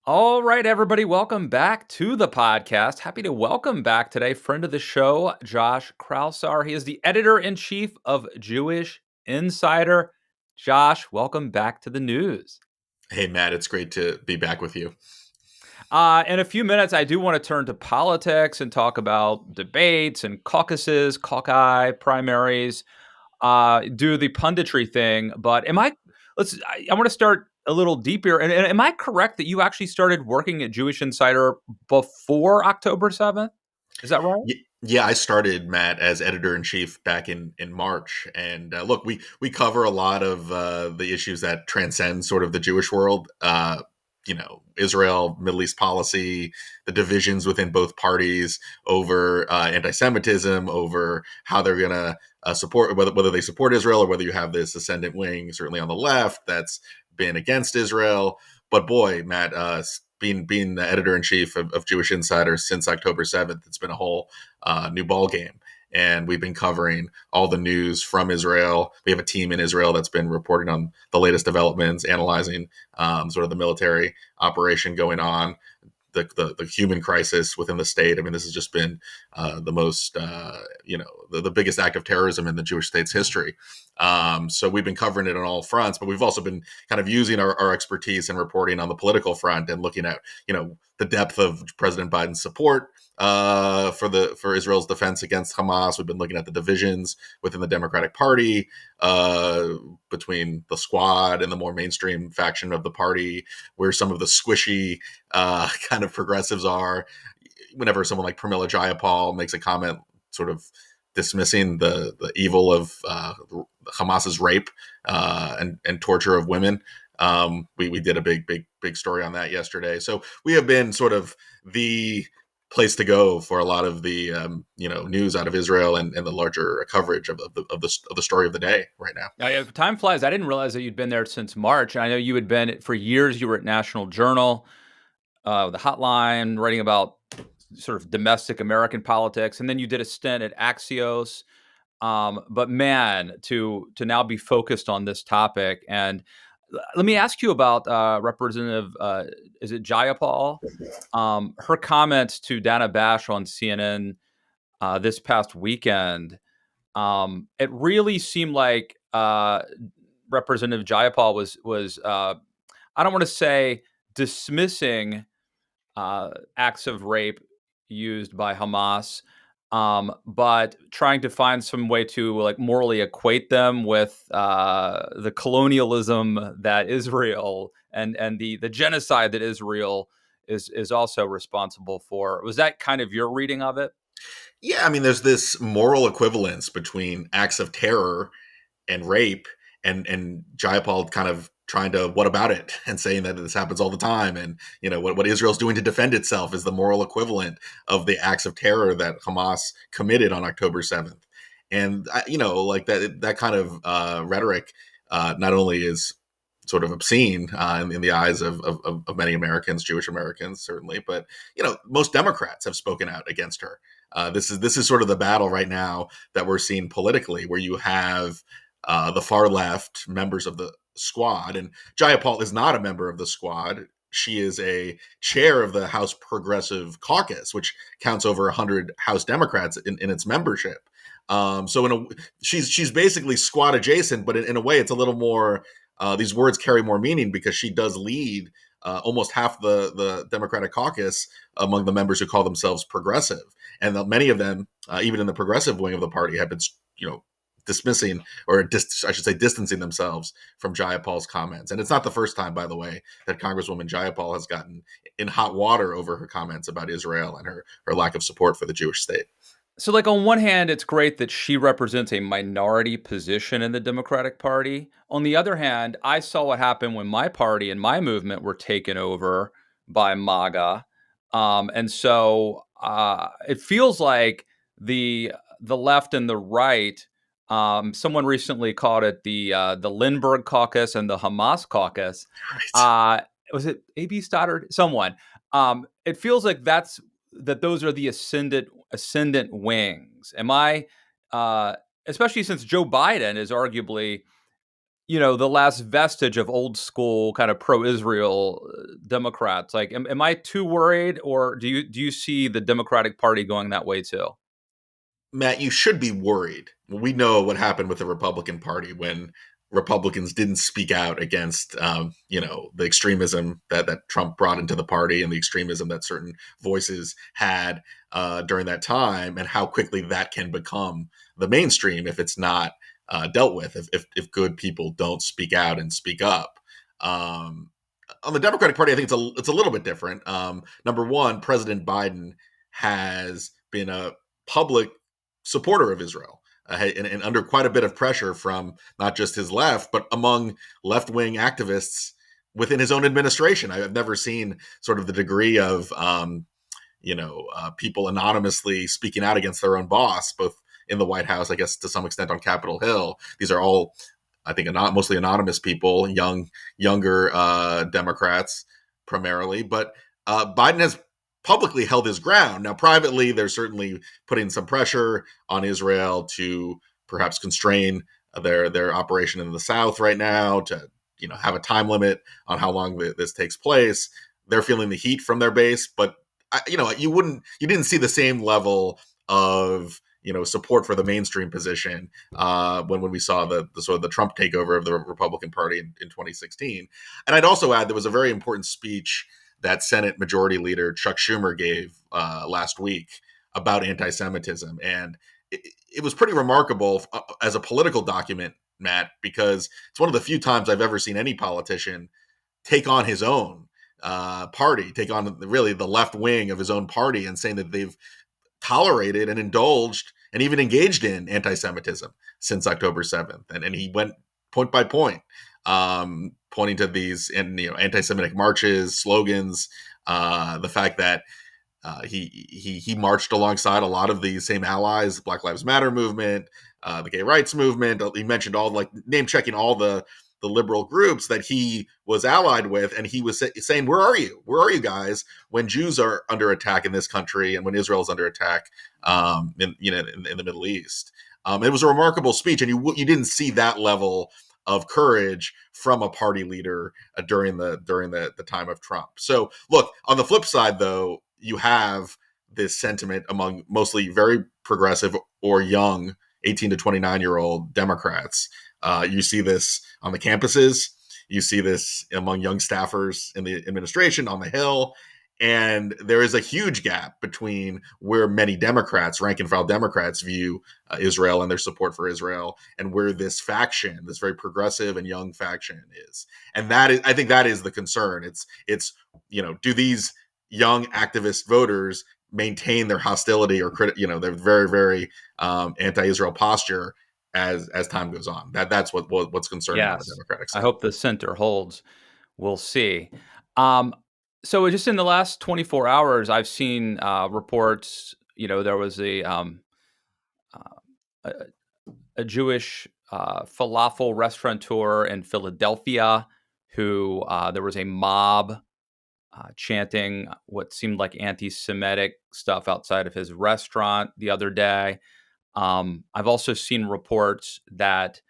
All right, everybody, welcome back to the podcast. Happy to welcome back today, friend of the show, Josh Kraushaar. He is the editor-in-chief of Jewish Insider. Josh, welcome back to the news. Hey, Matt, it's great to be back with you. In a few minutes, I do want to turn to politics and talk about debates and caucuses, caucus, primaries, do the punditry thing. But I want to start a little deeper. And am I correct that you actually started working at Jewish Insider before October 7th? Is that right? Yeah, I started, Matt, as editor in chief back in March, and look, we cover a lot of the issues that transcend sort of the Jewish world. Israel, Middle East policy, the divisions within both parties over anti-Semitism, over how they're going to support whether they support Israel or whether you have this ascendant wing, certainly on the left, that's been against Israel. But boy, Matt, being the editor in chief of Jewish Insider since October 7th, it's been a whole new ball game. And we've been covering all the news from Israel. We have a team in Israel that's been reporting on the latest developments, analyzing sort of the military operation going on, the human crisis within the state. I mean, this has just been the most, the biggest act of terrorism in the Jewish state's history. So we've been covering it on all fronts, but we've also been kind of using our expertise and reporting on the political front and looking at, the depth of President Biden's support for Israel's defense against Hamas. We've been looking at the divisions within the Democratic Party, between the Squad and the more mainstream faction of the party, where some of the squishy kind of progressives are. Whenever someone like Pramila Jayapal makes a comment, sort of dismissing the evil of Hamas's rape and torture of women. We did a big story on that yesterday. So we have been sort of the place to go for a lot of the news out of Israel and the larger coverage of the story of the day right now. Yeah, time flies. I didn't realize that you'd been there since March. I know you had been for years. You were at National Journal, the Hotline, writing about sort of domestic American politics, and then you did a stint at Axios. But man, to now be focused on this topic, and let me ask you about Representative, is it Jayapal? Her comments to Dana Bash on CNN this past weekend. It really seemed like Representative Jayapal was I don't want to say dismissing acts of rape used by Hamas, but trying to find some way to like morally equate them with the colonialism that Israel and the genocide that Israel is also responsible for. Was that kind of your reading of it? Yeah, I mean, there's this moral equivalence between acts of terror and rape, and Jayapal kind of trying to what about it and saying that this happens all the time, and what Israel's doing to defend itself is the moral equivalent of the acts of terror that Hamas committed on October 7th. And like that kind of rhetoric not only is sort of obscene in the eyes of many Americans, Jewish Americans certainly, but most Democrats have spoken out against her. This is sort of the battle right now that we're seeing politically, where you have the far left members of the Squad, and Jayapal is not a member of the Squad. She is a chair of the House Progressive Caucus, which counts over 100 House Democrats in its membership. So she's basically Squad adjacent, but in a way, it's a little more. These words carry more meaning because she does lead almost half the Democratic caucus among the members who call themselves progressive, and many of them, even in the progressive wing of the party, have been dismissing, or I should say distancing themselves from Jayapal's comments. And it's not the first time, by the way, that Congresswoman Jayapal has gotten in hot water over her comments about Israel and her lack of support for the Jewish state. So, like, on one hand, it's great that she represents a minority position in the Democratic Party. On the other hand, I saw what happened when my party and my movement were taken over by MAGA, and so it feels like the left and the right. Someone recently called it the Lindbergh Caucus and the Hamas Caucus. Right. Uh, was it A.B. Stoddard? Someone. It feels like those are the ascendant wings. Am I, especially since Joe Biden is arguably the last vestige of old school kind of pro-Israel Democrats. Like, am I too worried, or do you see the Democratic Party going that way too? Matt, you should be worried. We know what happened with the Republican Party when Republicans didn't speak out against, the extremism that Trump brought into the party and the extremism that certain voices had during that time, and how quickly that can become the mainstream if it's not dealt with, if good people don't speak out and speak up. Um, on the Democratic Party, I think it's a little bit different. Number one, President Biden has been a public supporter of Israel, and under quite a bit of pressure from not just his left, but among left wing activists within his own administration. I've never seen sort of the degree of people anonymously speaking out against their own boss, both in the White House, I guess to some extent on Capitol Hill. These are all, I think, mostly anonymous people, younger Democrats primarily, but Biden has publicly held his ground. Now, privately, they're certainly putting some pressure on Israel to perhaps constrain their operation in the South right now, to have a time limit on how long this takes place. They're feeling the heat from their base, but you didn't see the same level of support for the mainstream position when we saw the sort of the Trump takeover of the Republican Party in 2016. And I'd also add there was a very important speech that Senate Majority Leader Chuck Schumer gave last week about anti-Semitism, and it was pretty remarkable as a political document, Matt, because it's one of the few times I've ever seen any politician take on his own party, take on really the left wing of his own party, and saying that they've tolerated and indulged and even engaged in anti-Semitism since October 7th. And he went point by point, pointing to these anti-Semitic marches, slogans, the fact that he marched alongside a lot of these same allies, the Black Lives Matter movement, the gay rights movement. He mentioned name checking all the liberal groups that he was allied with, and he was saying, "Where are you? Where are you guys when Jews are under attack in this country and when Israel is under attack in the Middle East?" It was a remarkable speech, and you didn't see that level of courage from a party leader during the time of Trump. So, look, on the flip side, though, you have this sentiment among mostly very progressive or young 18 to 29-year-old Democrats. You see this on the campuses. You see this among young staffers in the administration, on the Hill. And there is a huge gap between where many Democrats, rank and file Democrats, view Israel and their support for Israel, and where this faction, this very progressive and young faction, is. And I think that is the concern. It's do these young activist voters maintain their hostility or their very, very anti-Israel posture as time goes on? That's what's concerning on the Yes. Democratic I side. hope the center holds. We'll see. Um, so just in the last 24 hours, I've seen reports. There was a, a Jewish falafel restaurateur in Philadelphia who there was a mob chanting what seemed like anti-Semitic stuff outside of his restaurant the other day. I've also seen reports that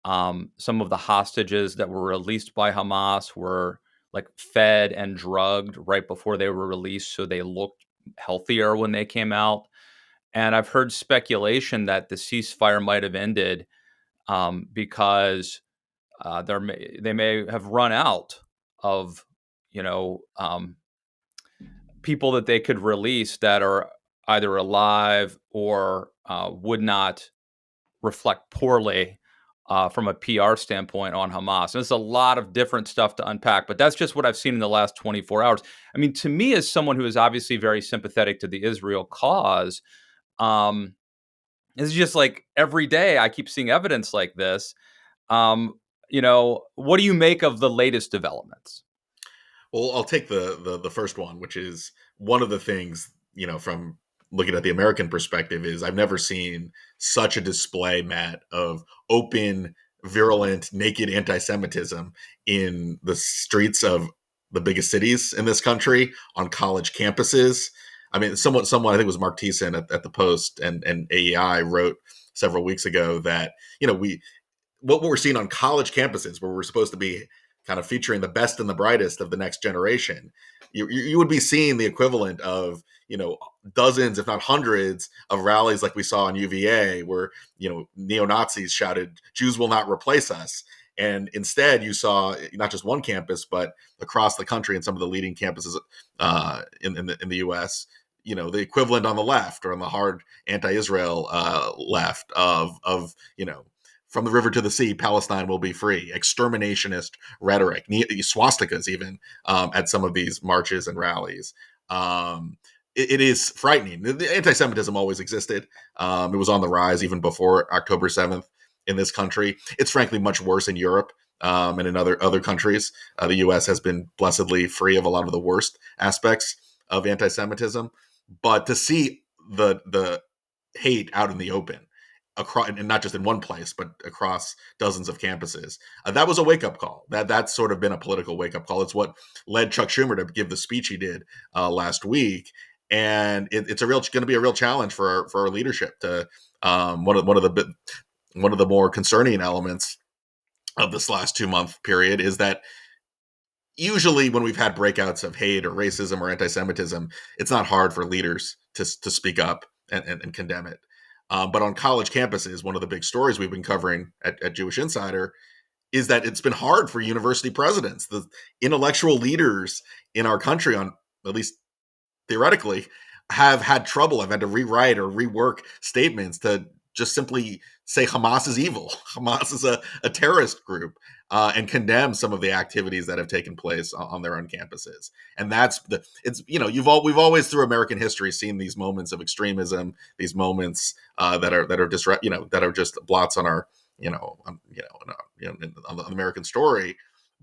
some of the hostages that were released by Hamas were like fed and drugged right before they were released, so they looked healthier when they came out. And I've heard speculation that the ceasefire might have ended because they may have run out of you know people that they could release that are either alive or would not reflect poorly from a PR standpoint on Hamas. And there's a lot of different stuff to unpack, but that's just what I've seen in the last 24 hours. I mean, to me, as someone who is obviously very sympathetic to the Israel cause, um, it's just like every day I keep seeing evidence like this. Um, what do you make of the latest developments? Well, I'll take the first one, which is one of the things, from looking at the American perspective, is I've never seen such a display, Matt, of open, virulent, naked anti-Semitism in the streets of the biggest cities in this country, on college campuses. I mean, someone, I think it was Mark Thiessen at the Post and AEI wrote several weeks ago that, what we're seeing on college campuses, where we're supposed to be kind of featuring the best and the brightest of the next generation, you would be seeing the equivalent of, dozens, if not hundreds, of rallies like we saw in UVA, where neo Nazis shouted, "Jews will not replace us." And instead, you saw not just one campus, but across the country and some of the leading campuses in the U.S. The equivalent on the left, or on the hard anti-Israel left, of from the river to the sea, Palestine will be free. Exterminationist rhetoric, swastikas even, at some of these marches and rallies. It is frightening. The anti-Semitism always existed. It was on the rise even before October 7th in this country. It's frankly much worse in Europe, and in other countries. The U.S. has been blessedly free of a lot of the worst aspects of anti-Semitism. But to see the hate out in the open, across, and not just in one place, but across dozens of campuses, that was a wake-up call. That's sort of been a political wake-up call. It's what led Chuck Schumer to give the speech he did last week. And it's going to be a real challenge for our leadership to, one of the more concerning elements of this last 2-month period is that usually when we've had breakouts of hate or racism or anti-Semitism, it's not hard for leaders to speak up and condemn it. But on college campuses, one of the big stories we've been covering at Jewish Insider is that it's been hard for university presidents, the intellectual leaders in our country, on at least theoretically, have had trouble. I've had to rewrite or rework statements to just simply say Hamas is evil. Hamas is a terrorist group, and condemn some of the activities that have taken place on their own campuses. And we've always through American history seen these moments of extremism, these moments that are just blots on our on the American story.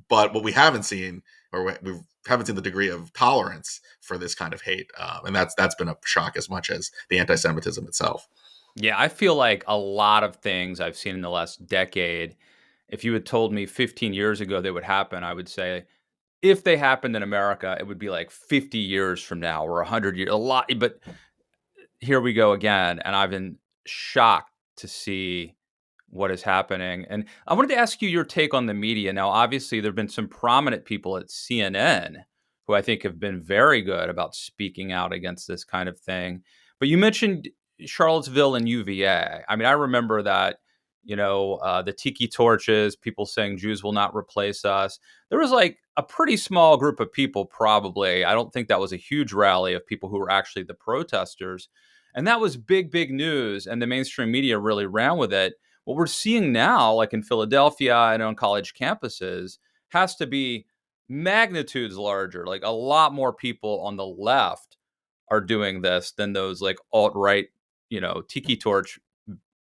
But what we haven't seen, or we haven't seen the degree of tolerance for this kind of hate, and that's been a shock as much as the anti-Semitism itself. Yeah, I feel like a lot of things I've seen in the last decade, if you had told me 15 years ago they would happen, I would say if they happened in America, it would be like 50 years from now or 100 years, a lot. But here we go again. And I've been shocked to see what is happening. And I wanted to ask you your take on the media. Now, obviously, there have been some prominent people at CNN who I think have been very good about speaking out against this kind of thing. But you mentioned Charlottesville and UVA. I mean, I remember that, the tiki torches, people saying Jews will not replace us. There was like a pretty small group of people, probably. I don't think that was a huge rally of people who were actually the protesters. And that was big, big news. And the mainstream media really ran with it. What we're seeing now, like in Philadelphia and on college campuses, has to be magnitudes larger. Like a lot more people on the left are doing this than those like alt-right, tiki torch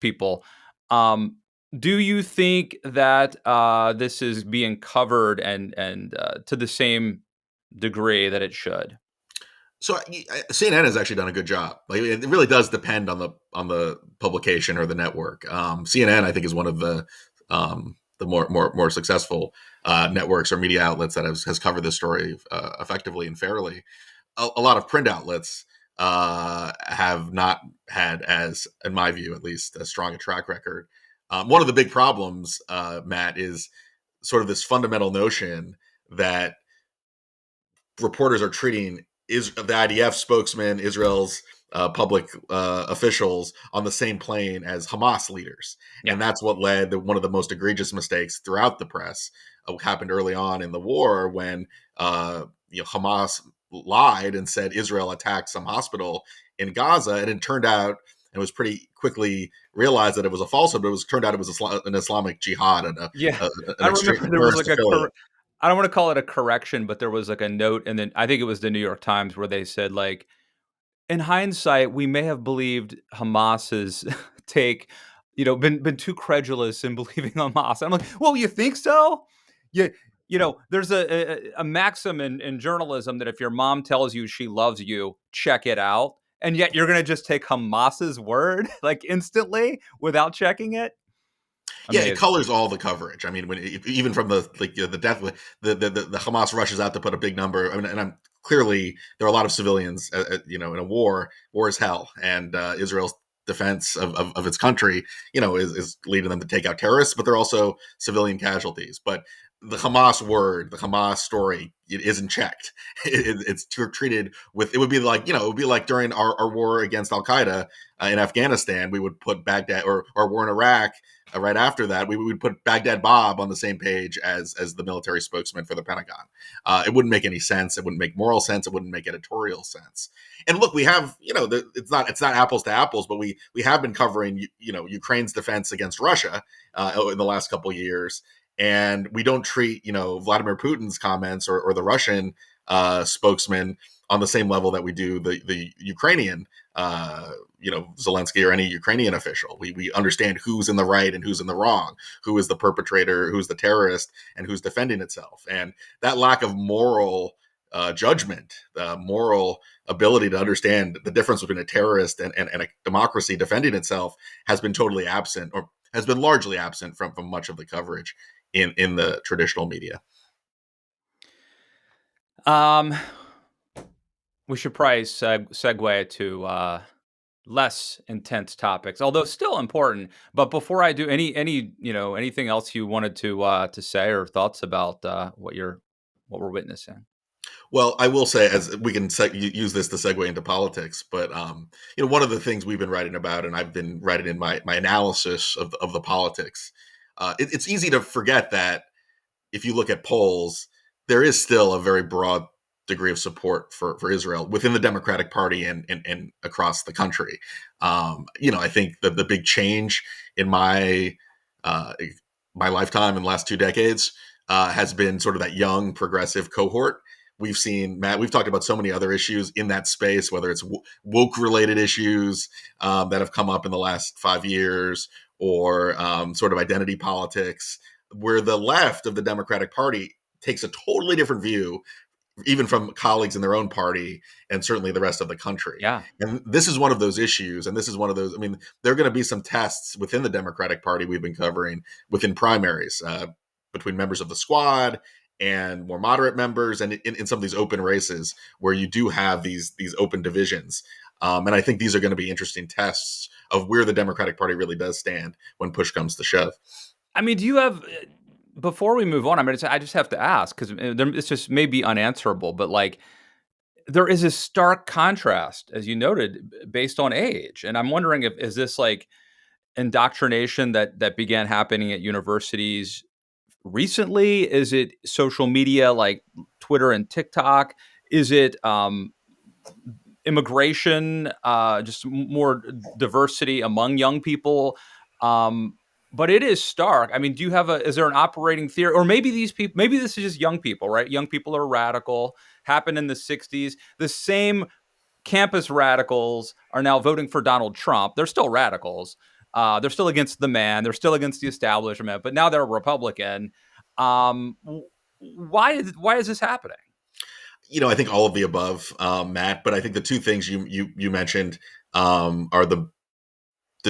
people. Um, do you think that this is being covered and to the same degree that it should? So CNN has actually done a good job. Like, it really does depend on the publication or the network. CNN, I think, is one of the more successful networks or media outlets that has covered this story effectively and fairly. A lot of print outlets have not had, as in my view at least, as strong a track record. One of the big problems, Matt, is sort of this fundamental notion that reporters are treating the IDF spokesman, Israel's public officials, on the same plane as Hamas leaders. Yeah. And that's what led to one of the most egregious mistakes throughout the press. Happened early on in the war when Hamas lied and said Israel attacked some hospital in Gaza, and it turned out, and it was pretty quickly realized that it was a falsehood, but turned out it was an Islamic jihad and Yeah. an I extreme remember there was terrorist like affiliate. I don't want to call it a correction, but there was like a note, and then I think it was the New York Times where they said, like, in hindsight, we may have believed Hamas's take, been too credulous in believing Hamas. I'm like, well, you think so? You, there's a maxim in journalism that if your mom tells you she loves you, check it out. And yet you're going to just take Hamas's word like instantly without checking it. Yeah, it Amazing. colors all the coverage. I mean, even from the the death, the Hamas rushes out to put a big number. I mean, and I'm clearly there are a lot of civilians, in a war. War is hell, and Israel's defense of its country, is leading them to take out terrorists, but they're also civilian casualties. But the Hamas word, the Hamas story, it isn't checked. It's treated with, it would be like, it would be like during our war against Al Qaeda in Afghanistan, we would put Baghdad, or our war in Iraq. Right after that, we would put Baghdad Bob on the same page as the military spokesman for the Pentagon. It wouldn't make any sense. It wouldn't make moral sense. It wouldn't make editorial sense. And look, we have, it's not apples to apples, but we have been covering, Ukraine's defense against Russia in the last couple of years, and we don't treat, Vladimir Putin's comments or the Russian spokesman on the same level that we do the Ukrainian, Zelensky or any Ukrainian official. We understand who's in the right and who's in the wrong, who is the perpetrator, who's the terrorist, and who's defending itself. And that lack of moral judgment, the moral ability to understand the difference between a terrorist and a democracy defending itself has been totally absent, or has been largely absent from much of the coverage in the traditional media. We should probably segue to less intense topics, although still important. But before I do, anything else you wanted to say or thoughts about what we're witnessing? Well, I will say, as we can use this to segue into politics, but one of the things we've been writing about, and I've been writing in my analysis of the politics, it's easy to forget that if you look at polls, there is still a very broad degree of support for Israel within the Democratic Party and across the country. I think the big change in my lifetime in the last 2 decades has been sort of that young progressive cohort. We've seen, Matt, we've talked about so many other issues in that space, whether it's woke related issues that have come up in the last 5 years, or sort of identity politics, where the left of the Democratic Party takes a totally different view, even from colleagues in their own party and certainly the rest of the country. Yeah. And this is one of those issues. And this is one of those, there are going to be some tests within the Democratic Party we've been covering within primaries between members of the squad and more moderate members, and in some of these open races where you do have these open divisions. And I think these are going to be interesting tests of where the Democratic Party really does stand when push comes to shove. Do you have, before we move on, I just have to ask, because it's just maybe unanswerable, but like, there is a stark contrast, as you noted, based on age. And I'm wondering is this like indoctrination that began happening at universities recently? Is it social media like Twitter and TikTok? Is it immigration, just more diversity among young people? But it is stark. Do you have is there an operating theory? Or maybe maybe this is just young people, right? Young people are radical, happened in the 60s. The same campus radicals are now voting for Donald Trump. They're still radicals. They're still against the man. They're still against the establishment, but now they're a Republican. Why is this happening? I think all of the above, Matt. But I think the two things you mentioned are the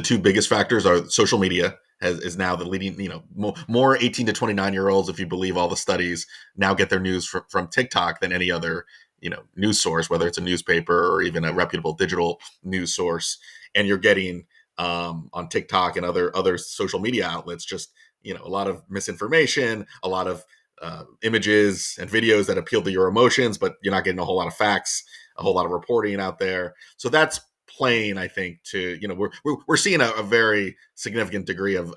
two biggest factors are social media is now the leading. More 18 to 29-year-olds, if you believe all the studies, now get their news from TikTok than any other news source, whether it's a newspaper or even a reputable digital news source. And you're getting on TikTok and other social media outlets just a lot of misinformation, a lot of images and videos that appeal to your emotions, but you're not getting a whole lot of facts, a whole lot of reporting out there. So that's playing, I think, to we're seeing a very significant degree of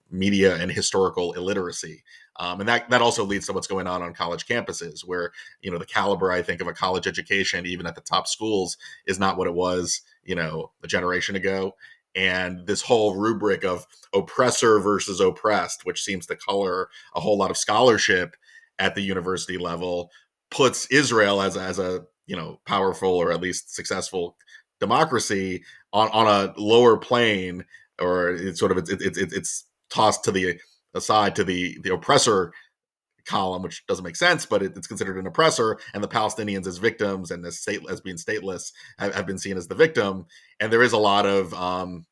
media and historical illiteracy, and that also leads to what's going on college campuses, where the caliber, I think, of a college education, even at the top schools, is not what it was a generation ago. And this whole rubric of oppressor versus oppressed, which seems to color a whole lot of scholarship at the university level, puts Israel as a powerful or at least successful democracy on a lower plane, or it's tossed to the aside to the oppressor column, which doesn't make sense, but it's considered an oppressor, and the Palestinians as victims and as being stateless have been seen as the victim. And there is a lot of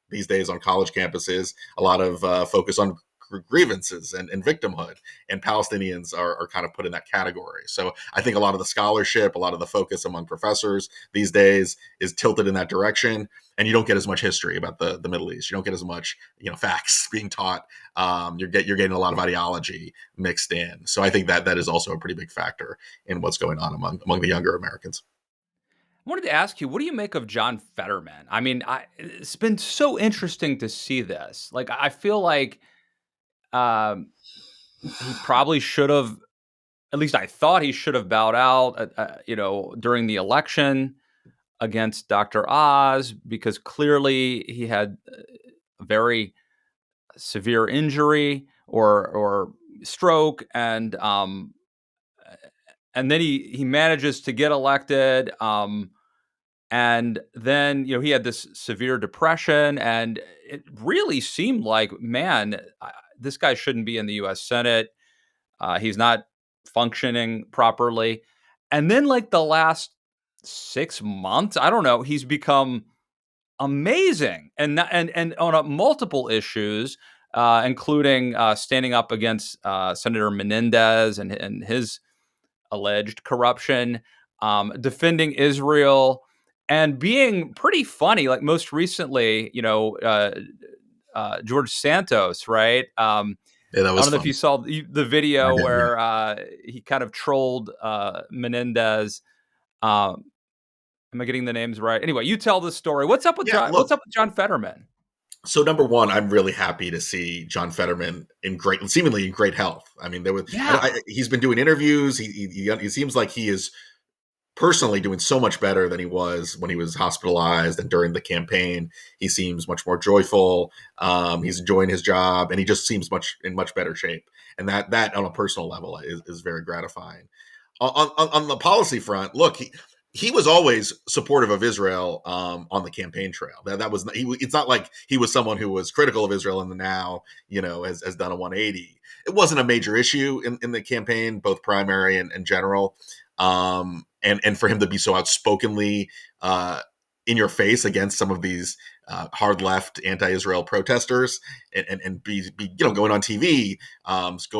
these days on college campuses, a lot of focus on grievances and victimhood, and Palestinians are kind of put in that category. So I think a lot of the scholarship, a lot of the focus among professors these days is tilted in that direction, and you don't get as much history about the Middle East. You don't get as much facts being taught. You're getting a lot of ideology mixed in. So I think that is also a pretty big factor in what's going on among the younger Americans. I wanted to ask you, what do you make of John Fetterman? I mean, it's been so interesting to see this. Like, I feel like um, he probably should have. At least I thought he should have bowed out, during the election against Dr. Oz, because clearly he had a very severe injury or stroke, and then he manages to get elected. And then, he had this severe depression, and it really seemed like, man, this guy shouldn't be in the U.S. Senate. He's not functioning properly. And then, like, the last 6 months, I don't know, he's become amazing, and on multiple issues, including standing up against Senator Menendez and his alleged corruption, defending Israel, and being pretty funny. Like, most recently, George Santos, right? Yeah, that I was don't know if fun. you saw the I video did, yeah. where he kind of trolled Menendez. Um, am I getting the names right? Anyway, you tell the story. What's up with Yeah, John? What's look, up with John Fetterman? so number one, I'm really happy to see John Fetterman seemingly in great health. I mean, Yeah. he's been doing interviews. He seems like he is personally doing so much better than he was when he was hospitalized and during the campaign. He seems much more joyful. He's enjoying his job, and he just seems in much better shape. And that on a personal level is very gratifying. On the policy front, look, he was always supportive of Israel on the campaign trail. That was it's not like he was someone who was critical of Israel and now has done a 180. It wasn't a major issue in the campaign, both primary and general. And for him to be so outspokenly in your face against some of these hard left anti-Israel protesters, and be going on TV,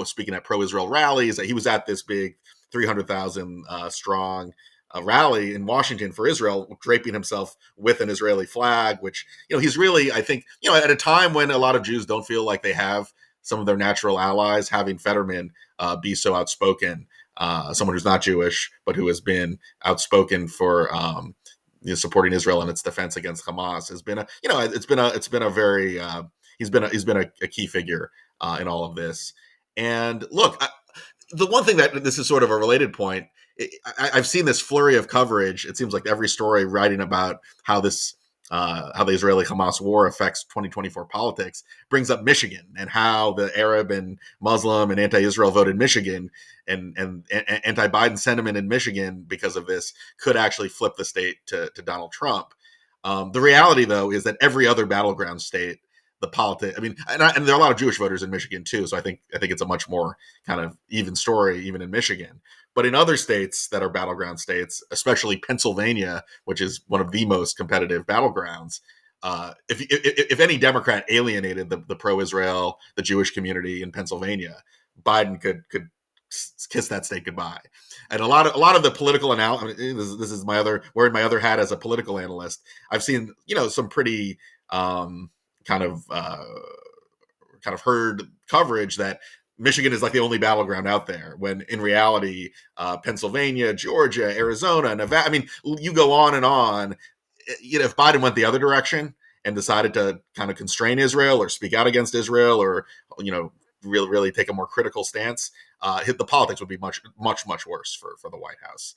speaking at pro-Israel rallies. He was at this big 300,000 strong rally in Washington for Israel, draping himself with an Israeli flag, which he's really, I think, at a time when a lot of Jews don't feel like they have some of their natural allies, having Fetterman be so outspoken. Someone who's not Jewish, but who has been outspoken for supporting Israel in its defense against Hamas has been it's been a very he's been a key figure in all of this. And look, the one thing that this is sort of a related point. I've seen this flurry of coverage. It seems like every story writing about how the Israeli Hamas war affects 2024 politics brings up Michigan and how the Arab and Muslim and anti-Israel vote in Michigan and anti-Biden sentiment in Michigan because of this could actually flip the state to Donald Trump. The reality, though, is that every other battleground state, the politics. I mean, and there are a lot of Jewish voters in Michigan too, so I think it's a much more kind of even story, even in Michigan. But in other states that are battleground states, especially Pennsylvania, which is one of the most competitive battlegrounds, if any Democrat alienated the pro-Israel, the Jewish community in Pennsylvania, Biden could kiss that state goodbye. And a lot of the political analysis. I mean, this is wearing my other hat as a political analyst. I've seen some pretty kind of heard coverage that Michigan is like the only battleground out there, when in reality, Pennsylvania, Georgia, Arizona, Nevada. I mean, you go on and on. If Biden went the other direction and decided to kind of constrain Israel or speak out against Israel, or really take a more critical stance, the politics would be much worse for the White House.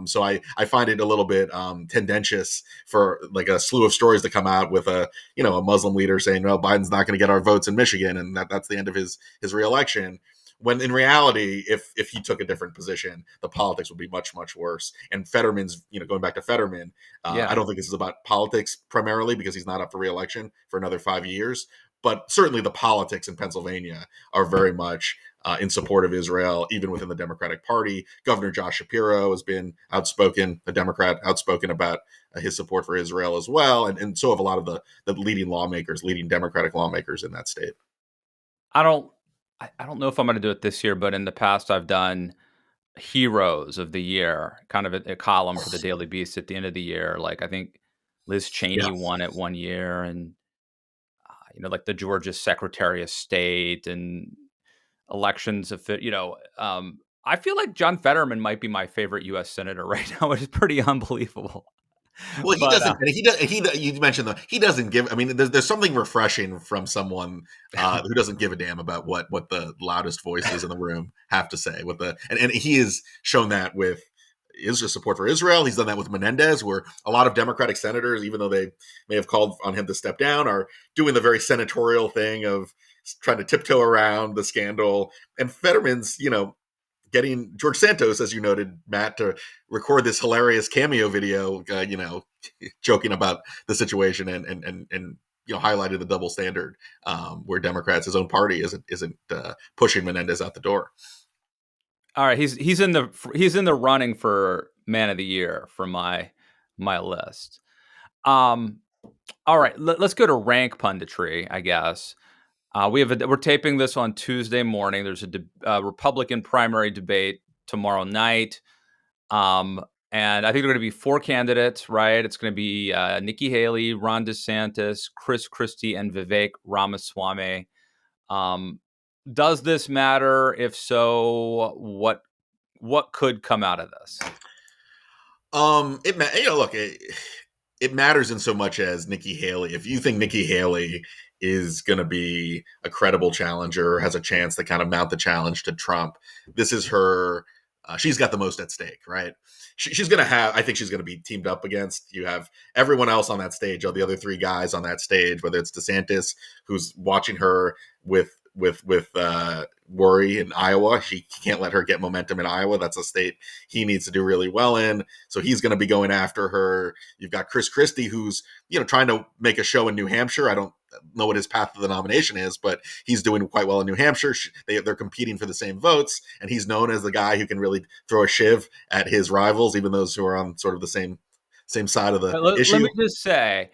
So I find it a little bit tendentious for like a slew of stories to come out with a Muslim leader saying, well, Biden's not going to get our votes in Michigan, and that's the end of his reelection. When in reality, if he took a different position, the politics would be much worse. And Fetterman's, going back to Fetterman, I Yeah. don't think this is about politics primarily, because he's not up for reelection for another 5 years. But certainly the politics in Pennsylvania are very much in support of Israel, even within the Democratic Party. Governor Josh Shapiro has been outspoken, a Democrat, outspoken about his support for Israel as well. And so have a lot of the leading Democratic lawmakers in that state. I don't I don't know if I'm gonna do it this year, but in the past, I've done heroes of the year, kind of a column for the Daily Beast at the end of the year. Like, I think Liz Yeah. Cheney won it one year, and, like the Georgia Secretary of State and elections of I feel like John Fetterman might be my favorite US senator right now, which is pretty unbelievable. Well, he But, doesn't. And he does. You mentioned though he doesn't give. I mean, there's something refreshing from someone who doesn't give a damn about what the loudest voices in the room have to say. And he has shown that with his support for Israel. He's done that with Menendez, where a lot of Democratic senators, even though they may have called on him to step down, are doing the very senatorial thing of trying to tiptoe around the scandal. And Fetterman's, getting George Santos, as you noted, Matt, to record this hilarious cameo video, joking about the situation and highlighted the double standard where Democrats, his own party, isn't pushing Menendez out the door. all right, he's in the running for man of the year for my list. Um, all right, let's go to rank punditry, I guess. We're taping this on Tuesday morning. There's a Republican primary debate tomorrow night. And I think there are going to be four candidates, right? It's going to be Nikki Haley, Ron DeSantis, Chris Christie, and Vivek Ramaswamy. Um, does this matter? If so, what could come out of this? It matters in so much as Nikki Haley. If you think Nikki Haley is going to be a credible challenger, has a chance to kind of mount the challenge to Trump, this is her. She's got the most at stake, right? She's going to have. I think she's going to be teamed up against. You have everyone else on that stage, all the other three guys on that stage, whether it's DeSantis, who's watching her with worry in Iowa. He can't let her get momentum in Iowa. That's a state he needs to do really well in. So he's going to be going after her. You've got Chris Christie, who's trying to make a show in New Hampshire. I don't know what his path to the nomination is, but he's doing quite well in New Hampshire. They're competing for the same votes, and he's known as the guy who can really throw a shiv at his rivals, even those who are on sort of the same side of the Let issue. me just say,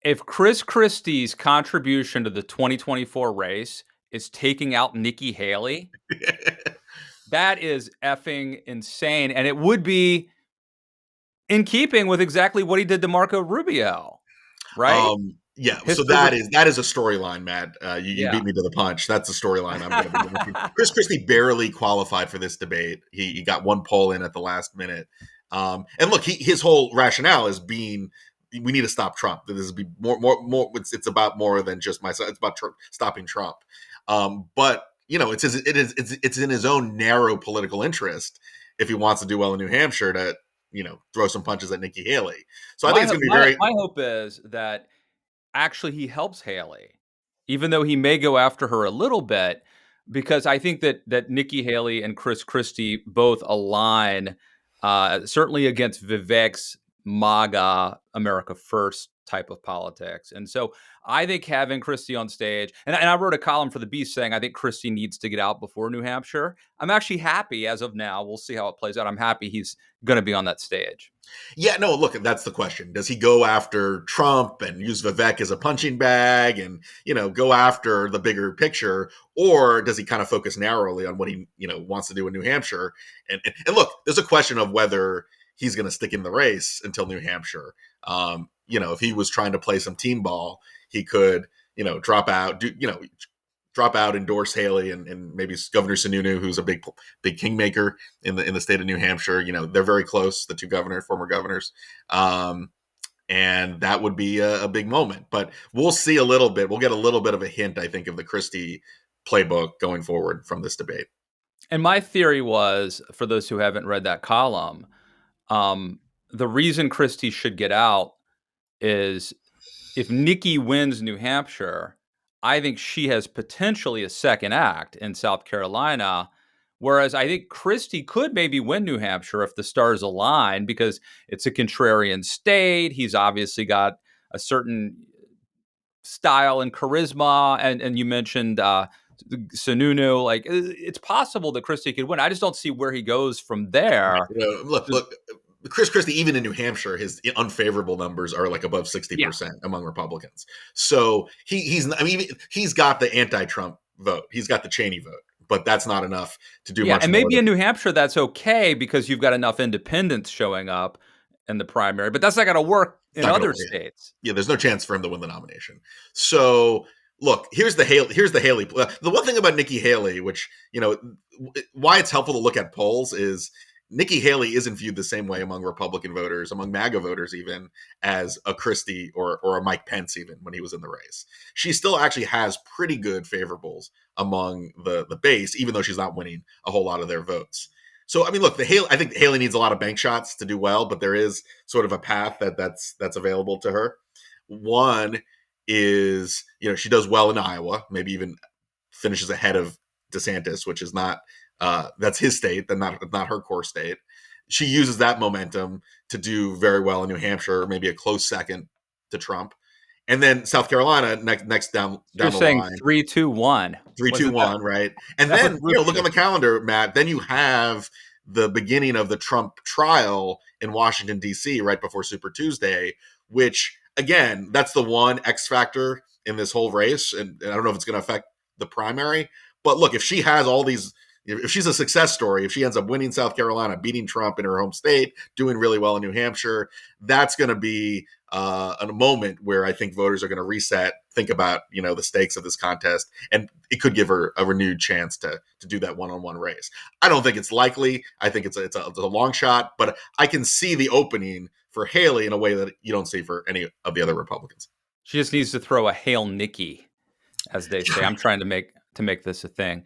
if Chris Christie's contribution to the 2024 race is taking out Nikki Haley, that is effing insane. And it would be in keeping with exactly what he did to Marco Rubio, right? Yeah, so History. that is a storyline, Matt. You Yeah. beat me to the punch. That's a storyline I'm going to be going through. Chris Christie barely qualified for this debate. He got one poll in at the last minute. And look, his whole rationale is being we need to stop Trump. This is be more. It's about more than just myself. It's about stopping Trump. But it's in his own narrow political interest if he wants to do well in New Hampshire to throw some punches at Nikki Haley. So I think it's going to be very. My hope is that actually he helps Haley, even though he may go after her a little bit, because I think that Nikki Haley and Chris Christie both align, certainly against Vivek's MAGA America First type of politics. And so I think having Christie on stage, and I wrote a column for the Beast saying I think Christie needs to get out before New Hampshire. I'm actually happy as of now. We'll see how it plays out. I'm happy he's going to be on that stage. Yeah, no, look, that's the question. Does he go after Trump and use Vivek as a punching bag and, go after the bigger picture? Or does he kind of focus narrowly on what he, wants to do in New Hampshire? And look, there's a question of whether he's going to stick in the race until New Hampshire. If he was trying to play some team ball, he could, drop out, endorse Haley, and maybe Governor Sununu, who's a big kingmaker in the state of New Hampshire. They're very close, the two former governors, and that would be a big moment. But we'll see a little bit. We'll get a little bit of a hint, I think, of the Christie playbook going forward from this debate. And my theory was, for those who haven't read that column, the reason Christie should get out is if Nikki wins New Hampshire, I think she has potentially a second act in South Carolina. Whereas I think Christie could maybe win New Hampshire if the stars align, because it's a contrarian state. He's obviously got a certain style and charisma. And you mentioned Sununu. Like, it's possible that Christie could win. I just don't see where he goes from there. Look. Chris Christie, even in New Hampshire, his unfavorable numbers are like above 60% among Republicans. So he's got the anti-Trump vote. He's got the Cheney vote, but that's not enough to do Yeah, much and more maybe than in New Hampshire that's okay because you've got enough independents showing up in the primary, but that's not going to work it's in not going other to work. states. Yeah, there's no chance for him to win the nomination. So look, here's the Haley. The one thing about Nikki Haley, which why it's helpful to look at polls is Nikki Haley isn't viewed the same way among Republican voters, among MAGA voters, even as a Christie or a Mike Pence, even when he was in the race. She still actually has pretty good favorables among the base, even though she's not winning a whole lot of their votes. So I mean, look, I think Haley needs a lot of bank shots to do well, but there is sort of a path that's available to her. One is she does well in Iowa, maybe even finishes ahead of DeSantis, which is not that's his state, and not her core state. She uses that momentum to do very well in New Hampshire, maybe a close second to Trump, and then South Carolina next down So you're the saying line. 3-2-1. 3-2-1, right? And That's what then Ruth look on said. the calendar, Matt. Then you have the beginning of the Trump trial in Washington D.C. right before Super Tuesday, which again, that's the one X factor in this whole race, and I don't know if it's going to affect the primary. But look, if she has all these, if she's a success story, if she ends up winning South Carolina, beating Trump in her home state, doing really well in New Hampshire, that's going to be a moment where I think voters are going to reset, think about the stakes of this contest, and it could give her a renewed chance to do that one-on-one race. I don't think it's likely. I think it's a long shot, but I can see the opening for Haley in a way that you don't see for any of the other Republicans. She just needs to throw a Hail Nikki, as they say. I'm trying to make this a thing.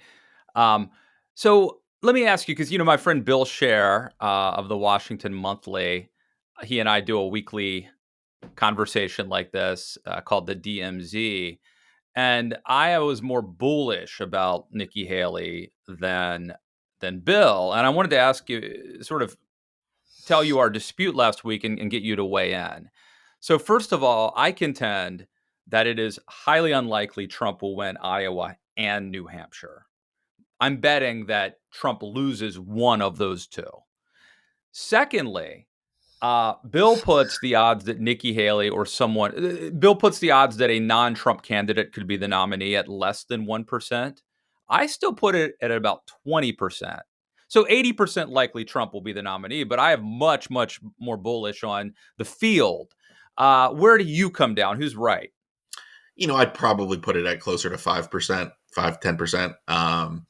So let me ask you, because my friend Bill Scher of the Washington Monthly, he and I do a weekly conversation like this called the DMZ, and I was more bullish about Nikki Haley than Bill, and I wanted to ask you, sort of tell you our dispute last week and get you to weigh in. So first of all, I contend that it is highly unlikely Trump will win Iowa and New Hampshire. I'm betting that Trump loses one of those two. Secondly, Bill puts the odds that Nikki Haley or Bill puts the odds that a non-Trump candidate could be the nominee at less than 1%. I still put it at about 20%. So 80% likely Trump will be the nominee, but I have much, much more bullish on the field. Where do you come down? Who's right? I'd probably put it at closer to 5%, 5-10%.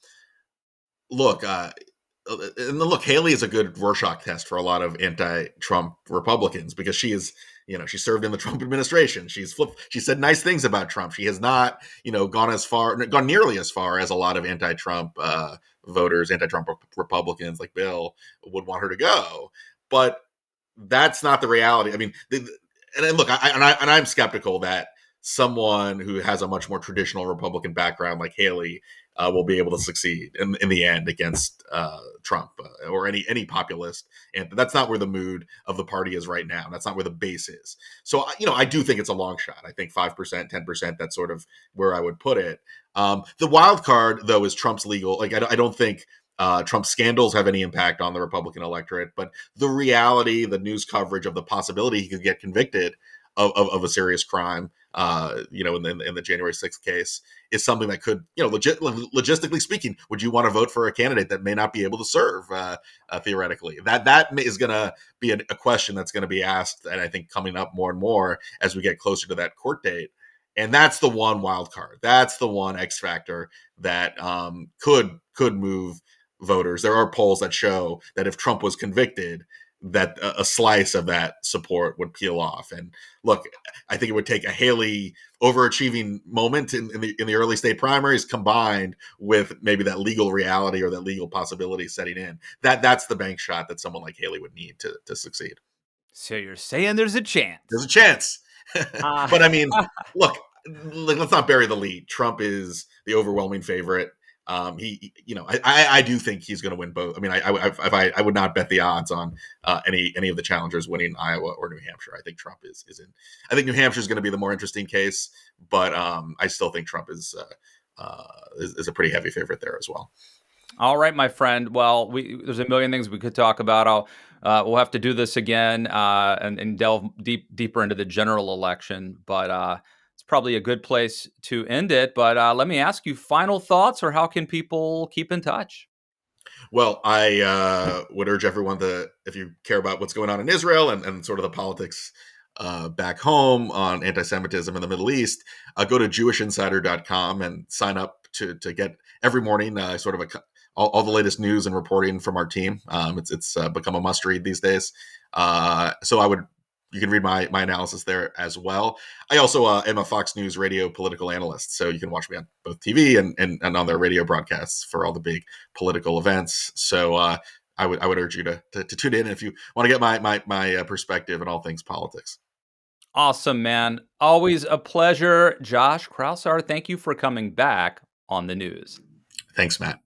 Look, and look, Haley is a good Rorschach test for a lot of anti-Trump Republicans because she is, she served in the Trump administration. She said nice things about Trump. She has not, gone nearly as far as a lot of anti-Trump voters, anti-Trump Republicans like Bill would want her to go. But that's not the reality. I mean, and look, I'm skeptical that someone who has a much more traditional Republican background like Haley will be able to succeed in the end against Trump or any populist. And that's not where the mood of the party is right now. That's not where the base is. So, I do think it's a long shot. I think 5%, 10%, that's sort of where I would put it. The wild card, though, is Trump's legal. Like, I don't think Trump's scandals have any impact on the Republican electorate, but the reality, the news coverage of the possibility he could get convicted of a serious crime, in the January 6th case, is something that could, logistically speaking, would you want to vote for a candidate that may not be able to serve theoretically? That is going to be a question that's going to be asked, and I think coming up more and more as we get closer to that court date. And that's the one wild card. That's the one X factor that could move voters. There are polls that show that if Trump was convicted, that a slice of that support would peel off. And look, I think it would take a Haley overachieving moment in the early state primaries combined with maybe that legal reality or that legal possibility setting in. That's the bank shot that someone like Haley would need to succeed. So you're saying there's a There's chance. a chance. Uh, But I mean, look, let's not bury the lead. Trump is the overwhelming favorite. I do think he's going to win both. I mean, I would not bet the odds on any of the challengers winning Iowa or New Hampshire. I think Trump is in. I think New Hampshire is going to be the more interesting case, but I still think Trump is a pretty heavy favorite there as well. All right, my friend. Well, there's a million things we could talk about. We'll have to do this again and delve deeper into the general election. But it's probably a good place to end it. But let me ask you, final thoughts, or how can people keep in touch? Well, I would urge everyone to, if you care about what's going on in Israel and sort of the politics back home on anti-Semitism in the Middle East, go to JewishInsider.com and sign up to get every morning sort of all the latest news and reporting from our team. It's become a must read these days. So you can read my analysis there as well. I also am a Fox News radio political analyst, so you can watch me on both TV and on their radio broadcasts for all the big political events. So I would urge you to tune in if you want to get my perspective on all things politics. Awesome, man. Always a pleasure. Josh Kraushaar, thank you for coming back on the news. Thanks, Matt.